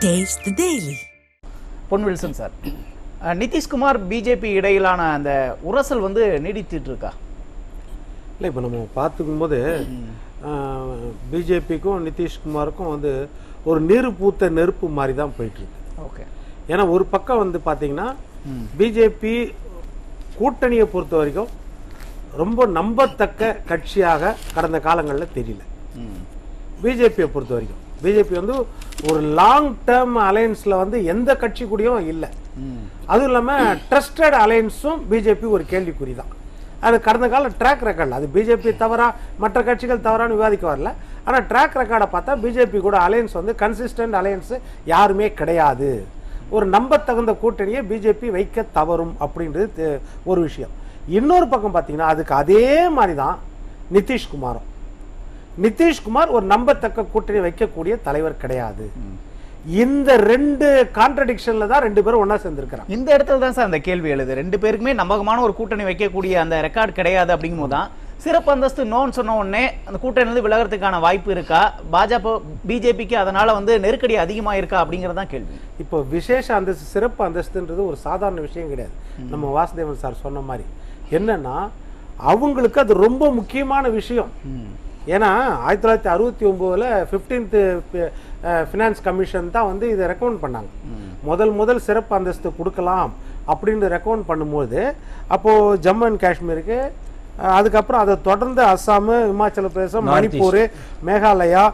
Taste the Daily. Pon Wilson sir, Nitish Kumar BJP இடையிலான அந்த உரசல் வந்து நீடித்துட்டு இருக்கா? இல்லை, இப்போ நம்ம பார்த்துக்கும் போது பிஜேபிக்கும் நிதிஷ்குமாருக்கும் வந்து ஒரு நீர் பூத்த நெருப்பு மாதிரி தான் போயிட்டுருக்கு. ஓகே, ஏன்னா ஒரு பக்கம் வந்து பார்த்தீங்கன்னா பிஜேபி கூட்டணியை பொறுத்த வரைக்கும் ரொம்ப நம்பத்தக்க கட்சியாக கடந்த காலங்களில் தெரியல. பிஜேபியை பொறுத்த வரைக்கும் பிஜேபி வந்து ஒரு லாங் டேர்ம் அலையன்ஸில் வந்து எந்த கட்சி கூடயும் இல்லை. அதுவும் இல்லாமல் ட்ரஸ்டட் அலையன்ஸும் பிஜேபி ஒரு கேள்விக்குறி தான். அது கடந்த கால ட்ராக் ரெக்கார்டில் அது பிஜேபி தவறா மற்ற கட்சிகள் தவறான்னு விவாதிக்க வரல. ஆனால் ட்ராக் ரெக்கார்டை பார்த்தா பிஜேபி கூட அலையன்ஸ் வந்து கன்சிஸ்டன்ட் அலையன்ஸ் யாருமே கிடையாது. ஒரு நம்பத்தகுந்த கூட்டணியை பிஜேபி வைக்க தவறும் அப்படின்றது ஒரு விஷயம். இன்னொரு பக்கம் பார்த்தீங்கன்னா அதுக்கு அதே மாதிரி தான் நிதிஷ்குமாரும். நிதிஷ்குமார் ஒரு நம்பத்தக்க கூட்டணி வைக்கக்கூடிய தலைவர் கிடையாது. இந்த ரெண்டு கான்ட்ரடிக்ஷன்ல தான் ரெண்டு பேரும் ஒன்னா சேர்ந்திருக்கிறாங்க. இந்த இடத்துல தான் சார் அந்த கேள்வி எழுது. ரெண்டு பேருக்குமே நம்பகமான ஒரு கூட்டணி வைக்கக்கூடிய அந்த ரெக்கார்டு கிடையாது. அப்படிங்கும் போது தான் சிறப்பு அந்தஸ்து நோன்னு சொன்ன உடனே அந்த கூட்டணியிலிருந்து விலகிறதுக்கான வாய்ப்பு இருக்கா? பாஜக பிஜேபிக்கு அதனால வந்து நெருக்கடி அதிகமாக இருக்கா அப்படிங்கறதான் கேள்வி. இப்போ விசேஷ அந்தஸ்து சிறப்பு அந்தஸ்துன்றது ஒரு சாதாரண விஷயம் கிடையாது. நம்ம வாசுதேவன் சார் சொன்ன மாதிரி என்னன்னா அவங்களுக்கு அது ரொம்ப முக்கியமான விஷயம். ஏன்னா 1969 15th ஃபினான்ஸ் கமிஷன் தான் வந்து இதை ரெக்கமெண்ட் பண்ணாங்க. முதல் சிறப்பு அந்தஸ்து கொடுக்கலாம் அப்படின்னு ரெக்கமெண்ட் பண்ணும்போது அப்போது ஜம்மு அண்ட் காஷ்மீருக்கு, அதுக்கப்புறம் அதை தொடர்ந்து அஸ்ஸாம், இமாச்சல பிரதேசம், மணிப்பூர், மேகாலயா,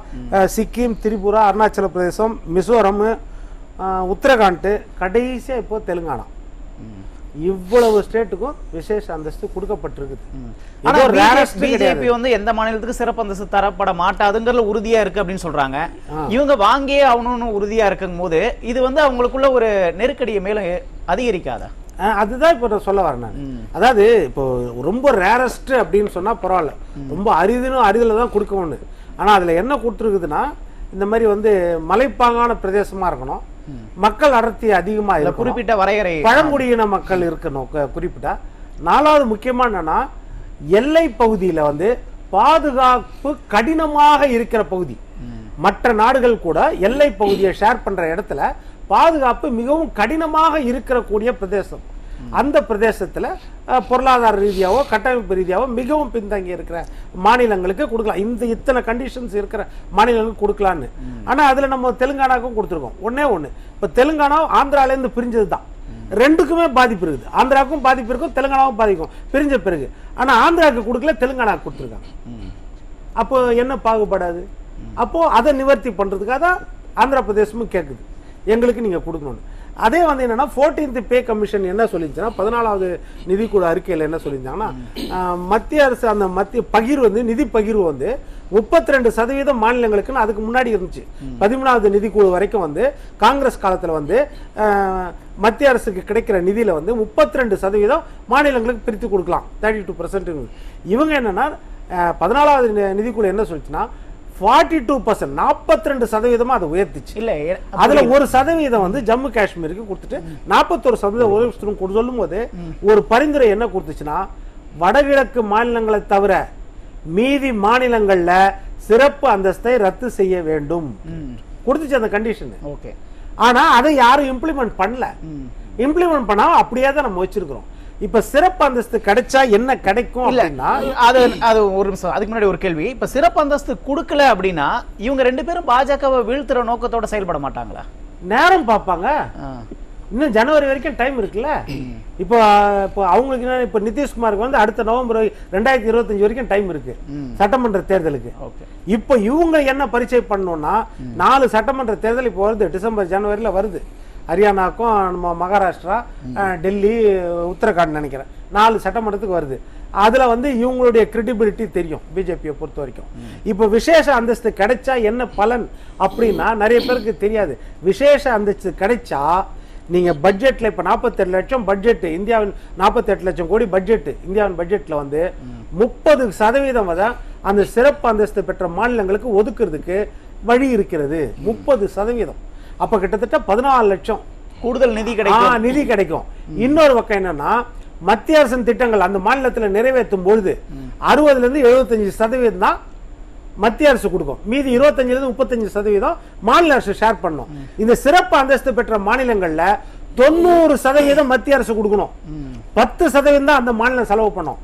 சிக்கிம், திரிபுரா, அருணாச்சல பிரதேசம், மிசோரம், உத்தரகாண்ட், கடைசியாக இப்போ தெலுங்கானா, இவ்வளவு ஸ்டேட்டுக்கும் விசேஷ அந்தஸ்து கொடுக்கப்பட்டிருக்குது. பிஜேபி வந்து எந்த மாநிலத்துக்கு சிறப்பு அந்தஸ்து தரப்பட மாட்டாதுங்கிறதுல உறுதியா இருக்கு அப்படின்னு சொல்றாங்க. இவங்க வாங்கியே ஆகணும்னு உறுதியா இருக்கும் போது இது வந்து அவங்களுக்குள்ள ஒரு நெருக்கடியை மேலும் அதிகரிக்காதா? அதுதான் இப்போ நான் சொல்ல வரேன் நான். அதாவது இப்போ ரொம்ப ரேரஸ்ட் அப்படின்னு சொன்னா பரவாயில்ல, ரொம்ப அரிதில தான் கொடுக்கணும்னு. ஆனா அதுல என்ன கொடுத்துருக்குதுன்னா இந்த மாதிரி வந்து மலைப்பாங்கான பிரதேசமா இருக்கணும், மக்கள் அடர்த்தி அதிகமா இருக்கும், குறிப்பிட்ட வரையறை பழங்குடியின மக்கள் இருக்கணும் குறிப்பிட்ட. நாலாவது முக்கியமான என்னன்னா எல்லை பகுதியில வந்து பாதுகாப்பு கடினமாக இருக்கிற பகுதி. மற்ற நாடுகள் கூட எல்லை பகுதியை ஷேர் பண்ற இடத்துல பாதுகாப்பு மிகவும் கடினமாக இருக்கக்கூடிய பிரதேசம். அந்த பிரதேசத்துல பொருளாதார ரீதியாவோ கட்டமைப்பு ரீதியாவோ மிகவும் பின்தங்கி இருக்கிற மாநிலங்களுக்கு கொடுக்கலாம். இத்தனை கண்டிஷன்ஸ் இருக்கிற மாநிலங்களுக்கு கொடுக்கலான்னு. ஆனா அதுல நம்ம தெலுங்கானாவுக்கும் கொடுத்துருக்கோம். ஒண்ணு இப்ப தெலுங்கானா ஆந்திராலேருந்து பிரிஞ்சது தான். ரெண்டுக்குமே பாதிப்பு இருக்குது. ஆந்திராவுக்கும் பாதிப்பு இருக்கும், தெலுங்கானாவும் பாதிக்கும் பிரிஞ்ச பிறகு. ஆனா ஆந்திராவுக்கு கொடுக்கல, தெலுங்கானாவுக்கு கொடுத்துருக்காங்க. அப்போ என்ன பாகுபடாது? அப்போ அதை நிவர்த்தி பண்றதுக்காக தான் ஆந்திர பிரதேசமும் கேட்குது எங்களுக்கு நீங்க கொடுக்கணும்னு. அதே வந்து என்னன்னா 14th பே கமிஷன் என்ன சொல்லிச்சுன்னா 14வது நிதிக்குழு அறிக்கையில் என்ன சொல்லியிருந்தாங்கன்னா மத்திய அரசு அந்த மத்திய பகிர்வு வந்து நிதி பகிர்வு வந்து 32% மாநிலங்களுக்குன்னு அதுக்கு முன்னாடி இருந்துச்சு. 13வது நிதிக்குழு வரைக்கும் வந்து காங்கிரஸ் காலத்தில் வந்து மத்திய அரசுக்கு கிடைக்கிற நிதியில வந்து 32% மாநிலங்களுக்கு பிரித்து கொடுக்கலாம், 32%. இவங்க என்னன்னா 14வது நிதிக்குழு என்ன சொல்லிச்சுன்னா 42%, 42% அதை உயர்த்திச்சு. இல்ல அதுல 1% வந்து ஜம்மு காஷ்மீருக்கு கொடுத்துட்டு 41% சொல்லும் போது ஒரு பரிந்துரை என்ன கொடுத்துச்சுன்னா வடகிழக்கு மாநிலங்களை தவிர மீதி மாநிலங்கள்ல சிறப்பு அந்தஸ்தை ரத்து செய்ய வேண்டும் கொடுத்துச்சு அந்த கண்டிஷன். ஓகே, ஆனா அதை யாரும் இம்ப்ளிமெண்ட் பண்ணல. இம்ப்ளிமெண்ட் பண்ணா அப்படியே தான் நம்ம வச்சிருக்கிறோம். இப்ப சிறப்பு அந்தஸ்து கிடைச்சா என்ன கிடைக்கும் அப்படின்னா அது ஒரு நிமிஷம், அதுக்கு முன்னாடி ஒரு கேள்வி. இப்ப சிறப்பு அந்தஸ்து கொடுக்கல அப்படின்னா இவங்க ரெண்டு பேரும் பாஜகவை வீழ்த்துற நோக்கத்தோட செயல்பட மாட்டாங்களா? நேரம் பார்ப்பாங்க. இன்னும் ஜனவரி வரைக்கும் டைம் இருக்குல்ல. இப்போ அவங்களுக்கு என்ன, இப்போ நிதிஷ்குமாருக்கு வந்து அடுத்த நவம்பர் 2025 வரைக்கும் டைம் இருக்கு சட்டமன்ற தேர்தலுக்கு. இப்போ இவங்க என்ன பரிச்சை பண்ணணும்னா 4 சட்டமன்ற தேர்தல் இப்போ வருது, டிசம்பர் ஜனவரியில் வருது. ஹரியானாக்கும் நம்ம மகாராஷ்டிரா, டெல்லி, உத்தரகாண்ட் நினைக்கிறேன் 4 சட்டமன்றத்துக்கு வருது. அதுல வந்து இவங்களுடைய கிரெடிபிலிட்டி தெரியும் பிஜேபியை பொறுத்த வரைக்கும். இப்ப விசேஷ அந்தஸ்து கிடைச்சா என்ன பலன் அப்படின்னா நிறைய பேருக்கு தெரியாது. விசேஷ அந்தஸ்து கிடைச்சா நீங்க பட்ஜெட்ல இப்ப 47 லட்சம் பட்ஜெட், இந்தியாவின் 48 லட்சம் கோடி பட்ஜெட், இந்தியாவின் பட்ஜெட்ல வந்து 30% தான் அந்த சிறப்பு அந்தஸ்து பெற்ற மாநிலங்களுக்கு ஒதுக்குறதுக்கு வழி இருக்கிறது. 30%. அப்ப கிட்டத்தட்ட 14 லட்சம் கூடுதல் நிதி கிடைக்கும். இன்னொரு பக்கம் என்னன்னா மத்திய அரசின் திட்டங்கள் அந்த மாநிலத்தில் நிறைவேற்றும் பொழுது 60% 75% தான் மத்திய அரசு கொடுக்கும், மீதி 25% மாநில அரசு ஷேர் பண்ணும். இந்த சிறப்பு அந்தஸ்து பெற்ற மாநிலங்கள்ல 90% மத்திய அரசு கொடுக்கணும், 10% தான் அந்த மாநிலம் செலவு பண்ணும்.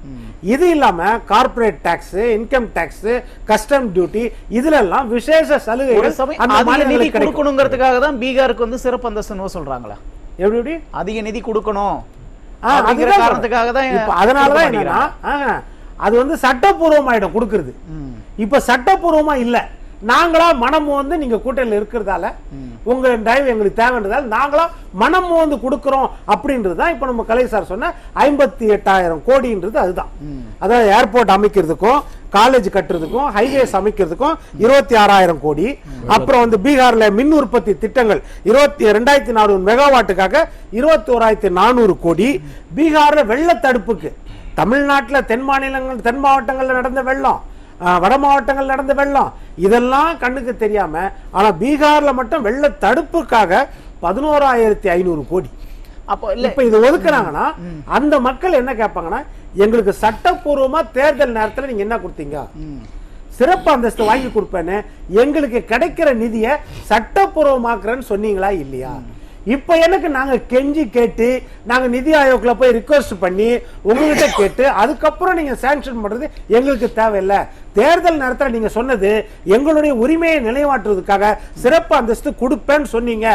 இது இல்லாம corporate tax, income tax, custom duty, இதுல எல்லாம் விசேஷ சலுகைகள் அந்த மாநிலங்களுக்கு கொடுக்கணுங்கிறதுக்காக தான் பீகாருக்கு வந்து சிறப்பு அந்தஸ்து சொல்றாங்களா? எப்படி அதிக நிதி கொடுக்கணும் காரணத்துக்காக தான். அதனாலதான் என்னன்னா அது வந்து சட்டப்பூர்வமாயிடும் கொடுக்கிறது. இப்ப சட்டப்பூர்வமா இல்ல, நாங்களா மனம் வந்து நீங்க கூட்டணியில் இருக்கிறதால உங்க தயவு எங்களுக்கு தேவைன்றதால நாங்களா மனம் வந்து கொடுக்கிறோம் அப்படின்றதுதான் இப்ப நம்ம கலை சார் சொன்ன 58,000 கோடின்றது. அதுதான், அதாவது ஏர்போர்ட் அமைக்கிறதுக்கும் காலேஜ் கட்டுறதுக்கும் ஹைவேஸ் அமைக்கிறதுக்கும் 26,000 கோடி. அப்புறம் வந்து பீகார்ல மின் உற்பத்தி திட்டங்கள் 22,400 மெகாவாட்டுக்காக 21,400 கோடி. பீகார்ல வெள்ள தடுப்புக்கு தமிழ்நாட்டில் தென் மாவட்டங்கள்ல நடந்த வெள்ளம், வட மாவட்டங்கள் நடந்த வெள்ளம், இதெல்லாம் கண்ணுக்கு தெரியாம, ஆனா பீகார்ல மட்டும் வெள்ள தடுப்புக்காக 11,500 கோடி. இப்ப இது ஒதுக்குறாங்கன்னா அந்த மக்கள் என்ன கேட்பாங்கன்னா, எங்களுக்கு சட்டப்பூர்வமா தேர்தல் நேரத்தில் நீங்க என்ன கொடுத்தீங்க, சிறப்பு அந்தஸ்து வாங்கி கொடுப்பேன்னு எங்களுக்கு கிடைக்கிற நிதியை சட்டப்பூர்வமாக்குறேன்னு சொன்னீங்களா இல்லையா? இப்ப எனக்கு நாங்க கெஞ்சி கேட்டு நாங்க நிதி ஆயோக்ல போய் ரிக்வெஸ்ட் பண்ணி உங்ககிட்ட கேட்டு அதுக்கப்புறம் நீங்க சாங்ஷன் பண்றது எங்களுக்கு தேவையில்லை. தேர்தல் நேரத்தில் நீங்க சொன்னது எங்களுடைய உரிமையை நிலைநாட்டுறதுக்காக சிறப்பு அந்தஸ்து கொடுப்பேன்னு சொன்னீங்க,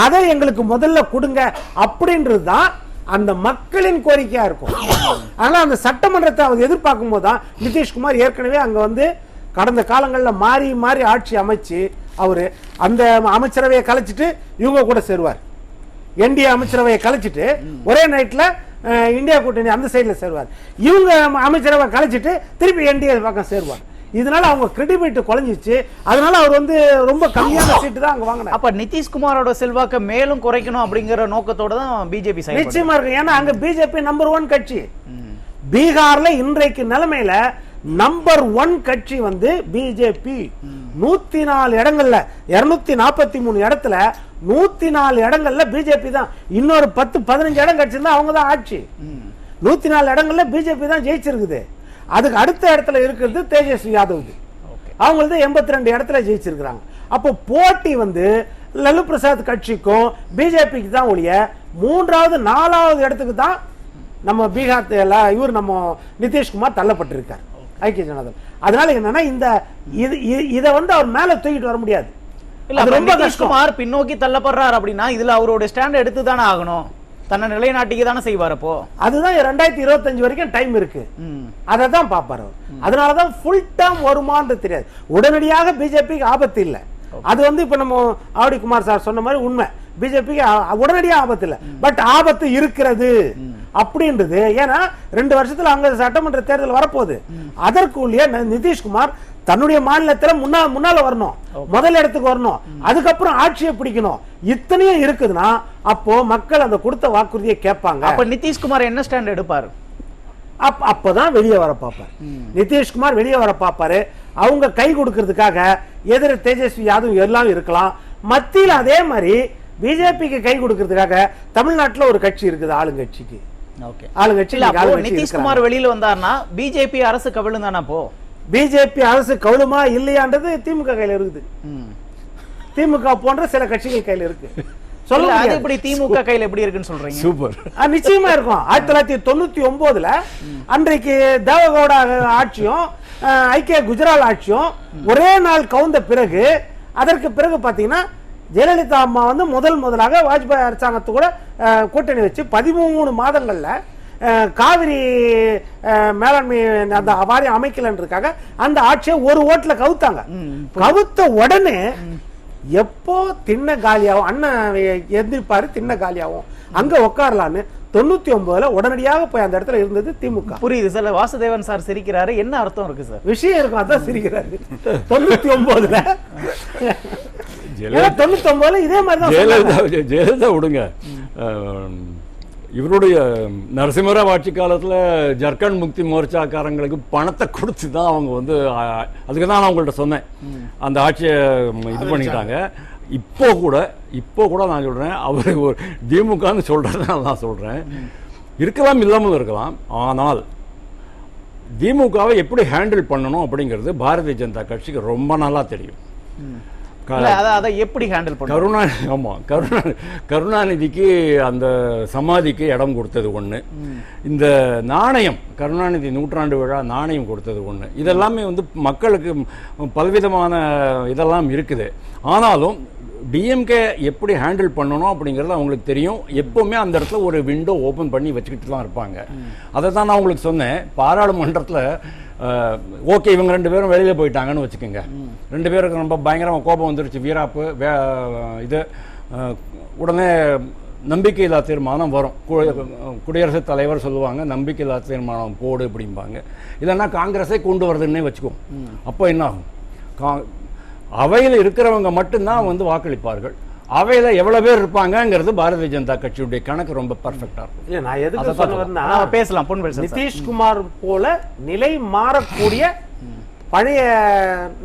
அதை எங்களுக்கு முதல்ல கொடுங்க அப்படின்றதுதான் அந்த மக்களின் கோரிக்கையா இருக்கும். ஆனா அந்த சட்டமன்றத்தை அவர் எதிர்பார்க்கும் போதுதான் நிதிஷ்குமார் ஏற்கனவே அங்க வந்து கடந்த காலங்களில் மாறி மாறி ஆட்சி அமைச்சு அவரு அந்த அமைச்சரவையை கலைச்சிட்டு இவங்க கூட சேருவார், என்டிஏ அமைச்சரவையை கலைச்சிட்டு ஒரே நைட்ல இந்தியா கூட்டணி அந்த சைட்ல சேருவார், இவங்க அமைச்சரவை கலைச்சிட்டு திருப்பி என்டிஏ பக்கம் சேருவார். இதனால அவங்க கிரெடிபிலிட்டி குறைஞ்சிச்சு. அதனால அவர் வந்து ரொம்ப கம்மியான சீட்டு தான் அங்க வாங்கினார். அப்ப நிதிஷ்குமாரோட செல்வாக்க மேலும் குறைக்கணும் அப்படிங்கிற நோக்கத்தோட தான் பிஜேபி நிச்சயமா இருக்கு. ஏன்னா அங்க பிஜேபி நம்பர் 1 கட்சி. பீகார்ல இன்றைக்கு நிலைமையில நம்பர் 1 கட்சி வந்து பிஜேபி. 104 இடங்கள்ல 243 இடத்துல 104 இடங்கள்ல பிஜேபி தான். இன்னொரு 10-15 இடம் கட்சிருந்தா அவங்க தான் ஆட்சி. 104 இடங்கள்ல பிஜேபி தான் ஜெயிச்சிருக்குது. அதுக்கு அடுத்த இடத்துல இருக்கிறது தேஜஸ்வி யாதவ், அவங்களது 82 இடத்துல ஜெயிச்சிருக்கிறாங்க. அப்போ போட்டி வந்து லல்லு பிரசாத் கட்சிக்கும் பிஜேபிக்கு தான் ஒழிய 3வது 4வது இடத்துக்கு தான் நம்ம பீகார் இவர் நம்ம நிதிஷ்குமார் தள்ளப்பட்டிருக்கார் ஐக்கிய ஜனதா. அதனால என்னன்னா இந்த இத வந்து அவர் மேல தூக்கிட்டு வர முடியாது. நிதிஷ்குமார் பின்னோக்கி தள்ளப்படுறார் அப்படின்னா இதுல அவரோட ஸ்டாண்ட் எடுத்து தானே ஆகணும், தன்னை நிலைநாட்டிக்கு தானே செய்வார். அப்போ அதுதான் 2025 வரைக்கும் டைம் இருக்கு, அதை தான் பார்ப்பாரு. அதனாலதான் ஃபுல் டேர்ம் வருமானது தெரியாது. உடனடியாக பிஜேபிக்கு ஆபத்து இல்லை. அது வந்து இப்ப நம்ம ஆவடி குமார் சார் சொன்ன மாதிரி உண்மை, பிஜேபிக்கு உடனடியாக ஆபத்து இல்லை, பட் ஆபத்து இருக்கிறது அப்படின்றது. ஏன்னா 2 வருஷத்துல அங்க சட்டமன்ற தேர்தல் வரப்போகுது. அதற்குள்ளே நிதிஷ்குமார் தன்னுடைய மாநிலத்துல முன்னால வரணும், முதல் இடத்துக்கு வரணும், அதுக்கப்புறம் ஆட்சியை பிடிக்கணும். இத்தனையும் இருக்குதுன்னா அப்போ மக்கள் அந்த கொடுத்த வாக்குறுதியை கேட்பாங்க. அப்ப நிதிஷ்குமார் என்ன ஸ்டாண்ட் எடுப்பாரு? அப்பதான் வெளியே வர பார்ப்பாரு. நிதிஷ்குமார் வெளியே வர பார்ப்பாரு. அவங்க கை கொடுக்கறதுக்காக எதிர தேஜஸ்வி யாதவ் எல்லாம் இருக்கலாம். மத்தியில் அதே மாதிரி பிஜேபிக்கு கை கொடுக்கறதுக்காக தமிழ்நாட்டில் ஒரு கட்சி இருக்குது, ஆளுங்கட்சிக்கு. நிதிஷ்குமார் வெளியில வந்தார்னா பிஜேபி அரசு கவிழும் தானே? அப்போ பிஜேபி அரசு கவிழுமா இல்லையான்றது திமுக கையில இருக்குது. திமுக போன்ற சில கட்சிகள் கையில இருக்கு. திமுக கையில எப்படி இருக்குன்னு சொல்றீங்க? சூப்பர், நிச்சயமா இருக்கும். 1999 அன்றைக்கு தேவகவுடா ஆட்சியும் ஐக்கிய குஜரால் ஆட்சியும் ஒரே நாள் கவுந்த பிறகு, அதற்கு பிறகு பாத்தீங்கன்னா ஜெயலலிதா அம்மா வந்து முதலாக வாஜ்பாய் அரசாங்கத்து கூட கூட்டணி வச்சு 13 மாதங்கள்ல காவிரி மேலாண்மை அந்த வாரியம் அமைக்கலன்றதுக்காக அந்த ஆட்சியை ஒரு ஓட்டுல கவுத்தாங்க. கவுத்த உடனே எப்போ திண்ண காலியாகும், அண்ணன் எதிர்ப்பாரு திண்ண காலியாகும், அங்க உட்காரலான்னு 99 உடனடியாக போய் அந்த இடத்துல இருந்தது திமுக. புரியுது சார். வாசுதேவன் சார் சிரிக்கிறாரு, என்ன அர்த்தம் இருக்கு சார்? விஷயம் இருக்கும், அதான் சிரிக்கிறாரு. 99 இதே மாதிரி ஜெயலலிதா விடுங்க, இவருடைய நரசிம்மராவ் ஆட்சி காலத்தில் ஜர்க்கண்ட் முக்தி மோர்ச்சாக்காரங்களுக்கு பணத்தை கொடுத்து தான் அவங்க வந்து, அதுக்கு தான் நான் உங்கள்கிட்ட சொன்னேன், அந்த ஆட்சியை இது பண்ணிட்டாங்க. இப்போ கூட நான் சொல்கிறேன், அவர் ஒரு திமுகன்னு சொல்கிறத நான் சொல்கிறேன். இருக்கலாம், இல்லாமல் இருக்கலாம். ஆனால் திமுகவை எப்படி ஹேண்டில் பண்ணணும் அப்படிங்கிறது பாரதிய ஜனதா கட்சிக்கு ரொம்ப நல்லா தெரியும். அதை எப்படி ஹேண்டில் கருணாநிதிக்கு அந்த சமாதிக்கு இடம் கொடுத்தது ஒண்ணு, இந்த நாணயம் கருணாநிதி நூற்றாண்டு விழா நாணயம் கொடுத்தது ஒண்ணு, இதெல்லாமே வந்து மக்களுக்கு பலவிதமான இதெல்லாம் இருக்குது. ஆனாலும் டிஎம்கே எப்படி ஹேண்டில் பண்ணணும் அப்படிங்கிறது அவங்களுக்கு தெரியும். எப்பவுமே அந்த இடத்துல ஒரு விண்டோ ஓபன் பண்ணி வச்சுக்கிட்டு தான் இருப்பாங்க. அதை தான் நான் உங்களுக்கு சொன்னேன். பாராளுமன்றத்தில் ஓகே இவங்க 2 பேரும் வெளியில போயிட்டாங்கன்னு வச்சுக்கோங்க, 2 பேருக்கு ரொம்ப பயங்கரமாக கோபம் வந்துருச்சு, வீராப்பு இது உடனே நம்பிக்கையில்லா தீர்மானம் வரும். குடியரசுத் தலைவர் சொல்லுவாங்க நம்பிக்கையில்லா தீர்மானம் போடு அப்படிம்பாங்க. இல்லைன்னா காங்கிரஸை கொண்டு வருதுன்னே வச்சுக்கோம். அப்போ என்ன ஆகும்? அவையில் இருக்கிறவங்க மட்டும்தான் வந்து வாக்களிப்பார்கள். அவையில எவ்வளவு பேர் இருப்பாங்கிறது பாரதிய ஜனதா கட்சியுடைய கணக்கு ரொம்ப பர்ஃபெக்டா இருக்கும். இல்ல நான் எதுக்கு சொல்றேன்னா பேசலாம். நிதிஷ்குமார் போல நிலை மாறக்கூடிய பழைய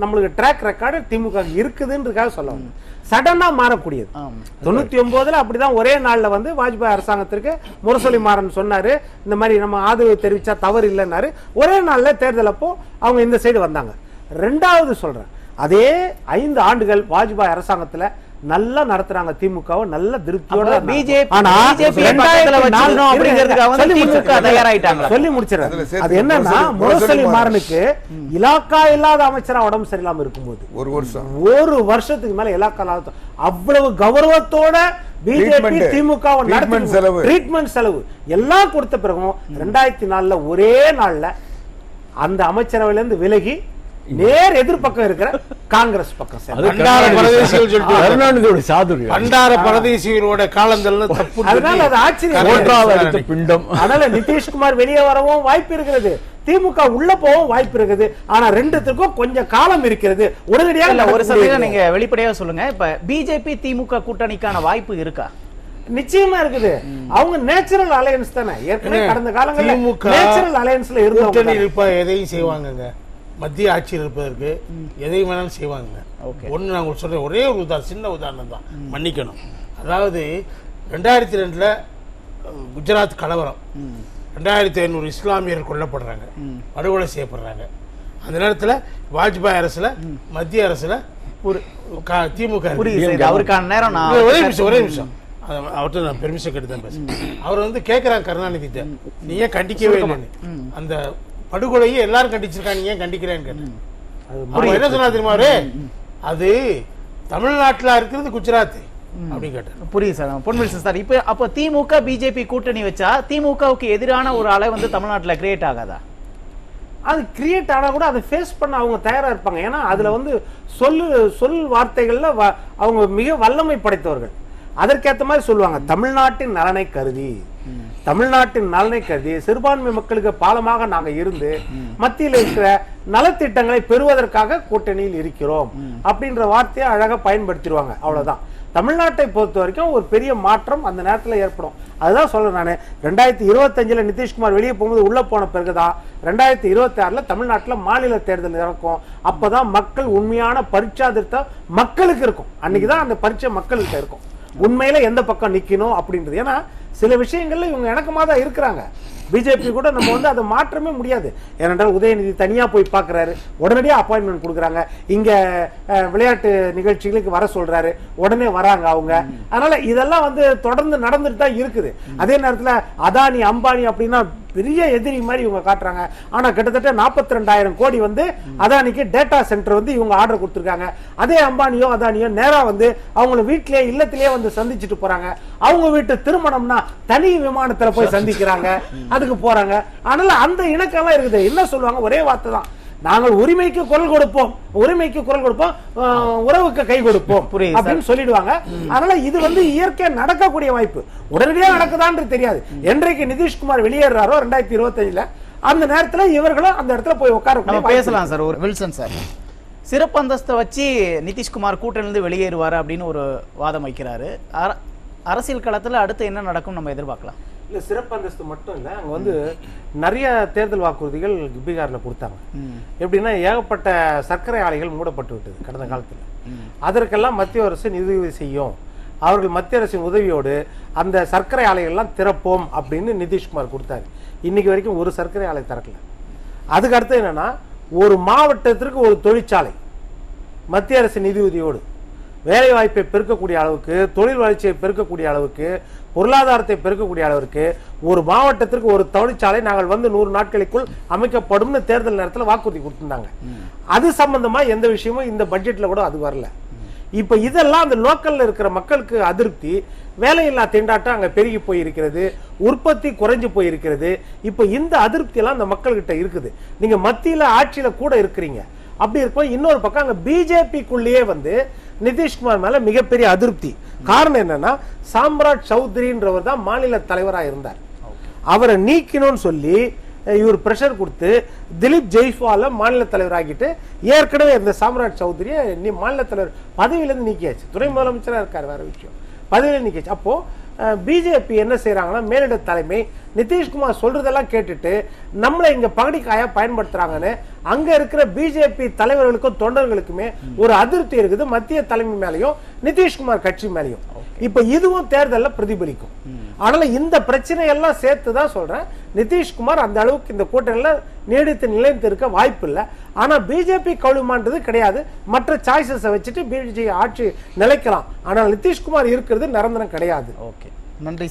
நம்மளுக்கு ட்ராக் ரெக்கார்டு திமுக இருக்குதுன்றதுக்காக சொல்ல சடனா மாறக்கூடியது. 99 அப்படிதான் ஒரே நாள்ல வந்து வாஜ்பாய் அரசாங்கத்திற்கு முரசொலி மாறன் சொன்னாரு, இந்த மாதிரி நம்ம ஆதரவு தெரிவிச்சா தவறு இல்லைன்னாரு. ஒரே நாள்ல தேர்தல் அப்போ அவங்க இந்த சைடு வந்தாங்க. 2வது சொல்றேன், அதே 5 ஆண்டுகள் வாஜ்பாய் அரசாங்கத்துல நல்லா நடத்துறாங்க திமுகவை, நல்ல திருப்தியோட. சொல்லி முடிச்சிடறேன். அது என்னன்னா முரசொலி மாறனுக்கு இலாக்கா இல்லாத அமைச்சரா உடம்பு சரியில்லாம இருக்கும்போது ஒரு வருஷத்துக்கு மேல இலாக்கா இல்லாத அவ்வளவு கௌரவத்தோட பிஜேபி திமுக ட்ரீட்மெண்ட் செலவு எல்லாம் கொடுத்த பிறகும் 2004 ஒரே நாள்ல அந்த அமைச்சரவையில இருந்து விலகி நேர் எதிர்பக்கம் இருக்கிற காங்கிரஸ் பக்கம் அதனால நிதிஷ்குமார் வெளியே வரவும் வாய்ப்பு இருக்கிறது, திமுக உள்ள போகவும் வாய்ப்பு இருக்குது. ஆனா 2த்துக்கும் கொஞ்சம் காலம் இருக்கிறது. உடனடியாக ஒரு சமயம் நீங்க வெளிப்படையாக சொல்லுங்க, இப்ப பிஜேபி திமுக கூட்டணிக்கான வாய்ப்பு இருக்கா? நிச்சயமா இருக்குது. அவங்க நேச்சுரல் அலையன்ஸ் தானே. ஏற்கனவே கடந்த காலங்களில் நேச்சுரல் அலையன்ஸ்ல இருந்தவங்க எதையும் செய்வாங்க. மத்திய ஆட்சியில் இருப்பதற்கு எதையும் வேணாலும் செய்வாங்க. ஒன்று நான் உங்களுக்கு சொல்றேன், ஒரே ஒரு சின்ன உதாரணம் தான், மன்னிக்கணும். அதாவது 2002 குஜராத் கலவரம், 2500 இஸ்லாமியர்கள் கொல்லப்படுறாங்க, படுகொலை செய்யப்படுறாங்க. அந்த நேரத்தில் வாஜ்பாய் அரசுல மத்திய அரசுல ஒரு திமுக அவருக்கான நேரம் ஒரே நிமிஷம் அவர்கிட்ட நான் பெர்மிஷன் கேட்டு தான் பேசுறேன். அவர் வந்து கேட்கிறாங்க கருணாநிதிட்ட, நீ ஏன் கண்டிக்கவே இல்லைன்னு. அந்த படுகொலையை எல்லாரும் கண்டிச்சிருக்காங்க, ஏன் கண்டிக்கிறேன்னு கேட்டேன். என்ன சொன்னா தெரியுமா, அது தமிழ்நாட்டில் இருக்கிறது குஜராத் அப்படின்னு கேட்டேன். புரியுது சார். பொன்முடிசன் சார், இப்போ அப்போ திமுக பிஜேபி கூட்டணி வச்சா திமுகவுக்கு எதிரான ஒரு அலை வந்து தமிழ்நாட்டில் கிரியேட் ஆகாதா? அது கிரியேட் ஆனா கூட அதை ஃபேஸ் பண்ண அவங்க தயாரா இருப்பாங்க. ஏன்னா அதுல வந்து சொல் வார்த்தைகள்ல அவங்க மிக வல்லமை படைத்தவர்கள். அதற்கேற்ற மாதிரி சொல்லுவாங்க, தமிழ்நாட்டின் நலனை கருதி சிறுபான்மை மக்களுக்கு பாலமாக நாங்க இருந்து மத்தியில் இருக்கிற நலத்திட்டங்களை பெறுவதற்காக கூட்டணியில் இருக்கிறோம் அப்படின்ற வார்த்தையை அழகா பயன்படுத்திடுவாங்க. அவ்வளவுதான். தமிழ்நாட்டை பொறுத்த வரைக்கும் ஒரு பெரிய மாற்றம் அந்த நேரத்தில் ஏற்படும். அதுதான் சொல்றேன் நானு. 2025 நிதிஷ்குமார் வெளியே போகும்போது உள்ள போன பிறகுதான் 2026 தமிழ்நாட்டில் மாநில தேர்தல் நடக்கும். அப்பதான் மக்கள் உண்மையான பரீட்சா திருத்தம் மக்களுக்கு இருக்கும். அன்னைக்குதான் அந்த பரீட்சை மக்களுக்கு இருக்கும், உண்மையில எந்த பக்கம் நிக்கணும் அப்படின்றது. ஏன்னா சில விஷயங்கள்ல இவங்க இணக்கமா தான் இருக்கிறாங்க. பிஜேபி கூட நம்ம வந்து அதை மாற்றமே முடியாது. ஏனென்றால் உதயநிதி தனியா போய் பார்க்கிறாரு, உடனடியாக அப்பாயின்மெண்ட் கொடுக்குறாங்க. இங்க விளையாட்டு நிகழ்ச்சிகளுக்கு வர சொல்றாரு, உடனே வராங்க அவங்க. அதனால இதெல்லாம் வந்து தொடர்ந்து நடந்துட்டு தான் இருக்குது. அதே நேரத்தில் அதானி அம்பானி அப்படின்னா பெரிய எதிரி மாதிரி இவங்க காட்டுறாங்க. ஆனா கிட்டத்தட்ட 42,000 கோடி வந்து அதானிக்கு டேட்டா சென்டர் வந்து இவங்க ஆர்டர் கொடுத்துருக்காங்க. அதே அம்பானியோ அதானியோ நேரா வந்து அவங்கள வீட்டிலேயே இல்லத்திலேயே வந்து சந்திச்சுட்டு போறாங்க. அவங்க வீட்டு திருமணம்னா தனி விமானத்துல போய் சந்திக்கிறாங்க, அதுக்கு போறாங்க. அதனால அந்த இணக்கெல்லாம் இருக்குது. என்ன சொல்லுவாங்க, ஒரே வார்த்தை தான், நாங்கள் உரிமைக்கு குரல் கொடுப்போம், உறவுக்கு கை கொடுப்போம் அப்படின்னு சொல்லிடுவாங்க. அதனால இது வந்து இயற்கையா நடக்கக்கூடிய வாய்ப்பு. உடனடியாக நடக்குதான்னு தெரியாது. என்றைக்கு நிதிஷ்குமார் வெளியேறாரோ 2025 அந்த நேரத்தில் இவர்களும் அந்த இடத்துல போய் உட்கார பேசலாம் சார். ஒரு வில்சன் சார் சிறப்பு அந்தஸ்தை வச்சு நிதிஷ்குமார் கூட்டணியிலிருந்து வெளியேறுவார் அப்படின்னு ஒரு வாதம் வைக்கிறாரு. அரசியல் களத்தில் அடுத்து என்ன நடக்கும் நம்ம எதிர்பார்க்கலாம்? இல்ல, சிறப்பு அந்தஸ்து மட்டும் இல்ல, அங்க வந்து நிறைய தேர்தல் வாக்குறுதிகள் பீகார்ல கொடுத்தாங்க. எப்படின்னா ஏகப்பட்ட சர்க்கரை ஆலைகள் மூடப்பட்டு விட்டது கடந்த காலத்துல. அதற்கெல்லாம் மத்திய அரசு நிதி செய்யும், அவர்கள் மத்திய அரசின் உதவியோடு அந்த சர்க்கரை ஆலைகள்லாம் திறப்போம் அப்படின்னு நிதிஷ்குமார் கொடுத்தாரு. இன்னைக்கு வரைக்கும் ஒரு சர்க்கரை ஆலை திறக்கல. அதுக்கு அடுத்து என்னன்னா ஒரு மாவட்டத்திற்கு ஒரு தொழிற்சாலை மத்திய அரசு நிதியுதவியோடு வேலை வாய்ப்பை பெருக்கக்கூடிய அளவுக்கு, தொழில் வளர்ச்சியை பெருக்கக்கூடிய அளவுக்கு, பொருளாதாரத்தை பெருக்கக்கூடிய அளவிற்கு ஒரு மாவட்டத்திற்கு ஒரு தொழிற்சாலை நாங்கள் வந்து 100 நாட்களுக்குள் அமைக்கப்படும் தேர்தல் நேரத்தில் வாக்குறுதி கொடுத்திருந்தாங்க. அது சம்பந்தமா எந்த விஷயமும் இந்த பட்ஜெட்ல கூட அது வரல. இப்ப இதெல்லாம் அந்த லோக்கல்ல இருக்கிற மக்களுக்கு அதிருப்தி, வேலையில்லா திண்டாட்டம் அங்க பெருகி போயிருக்கிறது, உற்பத்தி குறைஞ்சு போயிருக்கிறது. இப்ப இந்த அதிருப்தி எல்லாம் அந்த மக்கள்கிட்ட இருக்குது. நீங்க மத்தியில ஆட்சியில கூட இருக்கிறீங்க. அப்படி இருக்கும் இன்னொரு பக்கம் அங்க பிஜேபிக்குள்ளேயே வந்து நிதிஷ்குமார் மேல மிகப்பெரிய அதிருப்தி. காரணம் என்னன்னா சாம்ராட் சௌத்ரின்றவர் தான் மாநில தலைவராக இருந்தார். அவரை நீக்கணும்னு சொல்லி இவர் பிரஷர் கொடுத்து திலீப் ஜெய்ஸ்வால மாநில தலைவர் ஆகிட்டு ஏற்கனவே இந்த சாம்ராட் சௌத்ரியை நீ மாநில தலைவர் பதவியிலிருந்து நீக்கியாச்சு. துணை முதலமைச்சராக இருக்காரு, வேற விஷயம், பதவியில நீக்கியாச்சு. அப்போ பிஜேபி என்ன செய்யறாங்கன்னா மேலிட தலைமை நிதிஷ்குமார் சொல்றதெல்லாம் கேட்டுட்டு நம்மளை இங்க பகடிக்காயா பயன்படுத்துறாங்கன்னு அங்க இருக்கிற பிஜேபி தலைவர்களுக்கும் தொண்டர்களுக்குமே ஒரு அதிருப்தி இருக்குது மத்திய தலைமை மேலையும் நிதிஷ்குமார் கட்சி மேலையும். இப்ப இதுவும் தேர்தலில் பிரதிபலிக்கும். அதனால இந்த பிரச்சனை எல்லாம் சேர்த்துதான் சொல்றேன், நிதிஷ்குமார் அந்த அளவுக்கு இந்த கூட்டணியில நீடித்து நிலைத்து இருக்க வாய்ப்பு இல்லை. ஆனா பிஜேபி கவுளுமான்றது கிடையாது. மற்ற சாய்ஸஸை வச்சுட்டு பிஜேபி ஆட்சி நிலைக்கலாம். ஆனால் நிதிஷ்குமார் இருக்கிறது நிரந்தரம் கிடையாது. ஓகே, நன்றி.